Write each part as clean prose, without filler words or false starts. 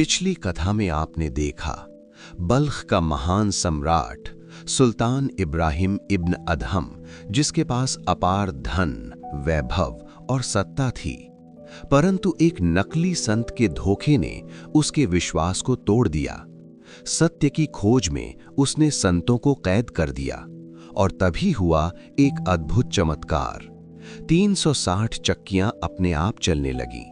पिछली कथा में आपने देखा बल्ख का महान सम्राट सुल्तान इब्राहिम इब्न अदहम, जिसके पास अपार धन, वैभव और सत्ता थी, परंतु एक नकली संत के धोखे ने उसके विश्वास को तोड़ दिया। सत्य की खोज में उसने संतों को कैद कर दिया और तभी हुआ एक अद्भुत चमत्कार। 360 चक्कियां अपने आप चलने लगीं।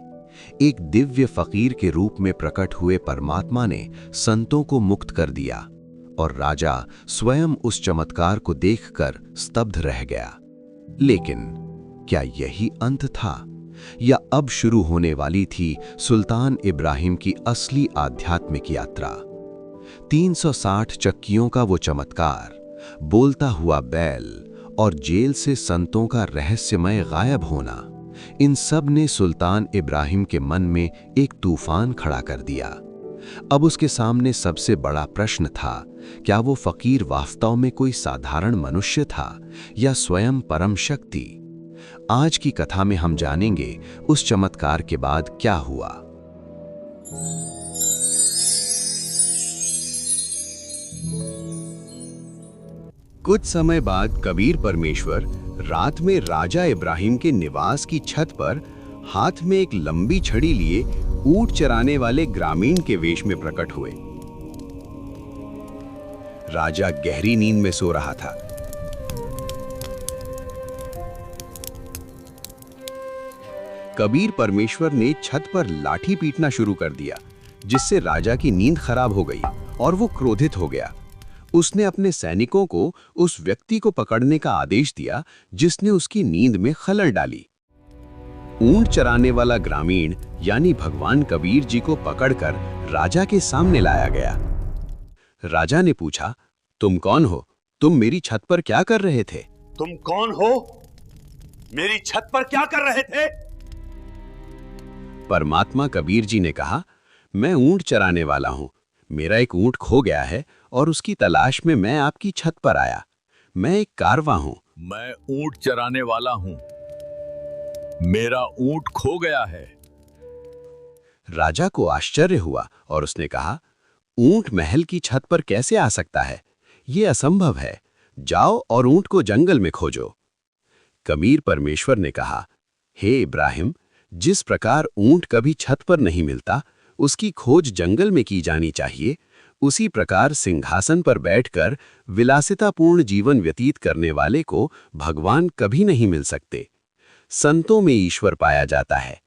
एक दिव्य फकीर के रूप में प्रकट हुए परमात्मा ने संतों को मुक्त कर दिया और राजा स्वयं उस चमत्कार को देखकर स्तब्ध रह गया। लेकिन क्या यही अंत था, या अब शुरू होने वाली थी सुल्तान इब्राहिम की असली आध्यात्मिक यात्रा? 360 चक्कियों का वो चमत्कार, बोलता हुआ बैल और जेल से संतों का रहस्यमय गायब होना, इन सब ने सुल्तान इब्राहिम के मन में एक तूफान खड़ा कर दिया। अब उसके सामने सबसे बड़ा प्रश्न था, क्या वो फकीर वास्तव में कोई साधारण मनुष्य था या स्वयं परम शक्ति? आज की कथा में हम जानेंगे उस चमत्कार के बाद क्या हुआ। कुछ समय बाद कबीर परमेश्वर रात में राजा इब्राहिम के निवास की छत पर हाथ में एक लंबी छड़ी लिए ऊंट चराने वाले ग्रामीण के वेश में प्रकट हुए। राजा गहरी नींद में सो रहा था। कबीर परमेश्वर ने छत पर लाठी पीटना शुरू कर दिया, जिससे राजा की नींद खराब हो गई और वो क्रोधित हो गया। उसने अपने सैनिकों को उस व्यक्ति को पकड़ने का आदेश दिया जिसने उसकी नींद में खलल डाली। ऊंट चराने वाला ग्रामीण यानी भगवान कबीर जी को पकड़कर राजा के सामने लाया गया। राजा ने पूछा, तुम कौन हो? तुम मेरी छत पर क्या कर रहे थे? तुम कौन हो? मेरी छत पर क्या कर रहे थे? परमात्मा कबीर जी ने कहा, मैं ऊंट चराने वाला हूं। मेरा एक ऊंट खो गया है और उसकी तलाश में मैं आपकी छत पर आया। मैं एक कारवां हूं। मैं ऊंट चराने वाला हूं। मेरा ऊंट खो गया है। राजा को आश्चर्य हुआ और उसने कहा, ऊंट महल की छत पर कैसे आ सकता है? यह असंभव है। जाओ और ऊंट को जंगल में खोजो। कबीर परमेश्वर ने कहा, हे इब्राहिम, जिस प्रकार ऊंट कभी छत पर नहीं मिलता, उसकी खोज जंगल में की जानी चाहिए, उसी प्रकार सिंहासन पर बैठकर विलासितापूर्ण जीवन व्यतीत करने वाले को भगवान कभी नहीं मिल सकते। संतों में ईश्वर पाया जाता है।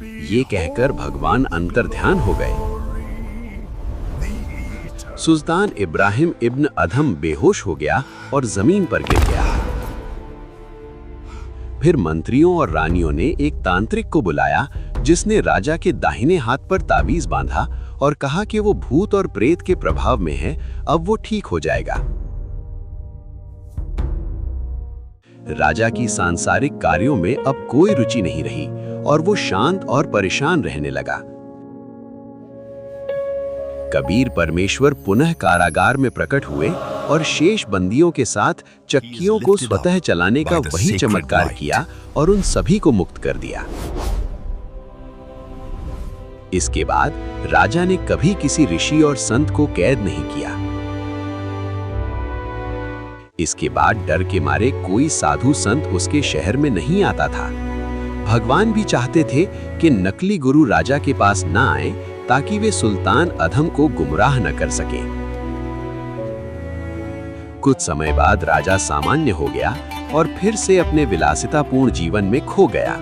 ये कहकर भगवान अंतर्ध्यान हो गए। सुल्तान इब्राहिम इब्न अदहम बेहोश हो गया और जमीन पर गिर गया। फिर मंत्रियों और रानियों ने एक तांत्रिक को बुलाया, जिसने राजा के दाहिने हाथ पर ताबीज बांधा और कहा कि वो भूत और प्रेत के प्रभाव में है, अब वो ठीक हो जाएगा। राजा की सांसारिक कार्यों में अब कोई रुचि नहीं रही और वो शांत और परेशान रहने लगा। कबीर परमेश्वर पुनः कारागार में प्रकट हुए और शेष बंदियों के साथ चक्कियों को स्वतः चलाने का वही चमत्कार किया और उन सभी को मुक्त कर दिया। इसके बाद राजा ने कभी किसी ऋषि और संत को कैद नहीं किया। इसके बाद डर के मारे कोई साधु संत उसके शहर में नहीं आता था। भगवान भी चाहते थे कि नकली गुरु राजा के पास ना आए, ताकि वे सुल्तान अदहम को गुमराह न कर सके। कुछ समय बाद राजा सामान्य हो गया और फिर से अपने विलासितापूर्ण जीवन में खो गया।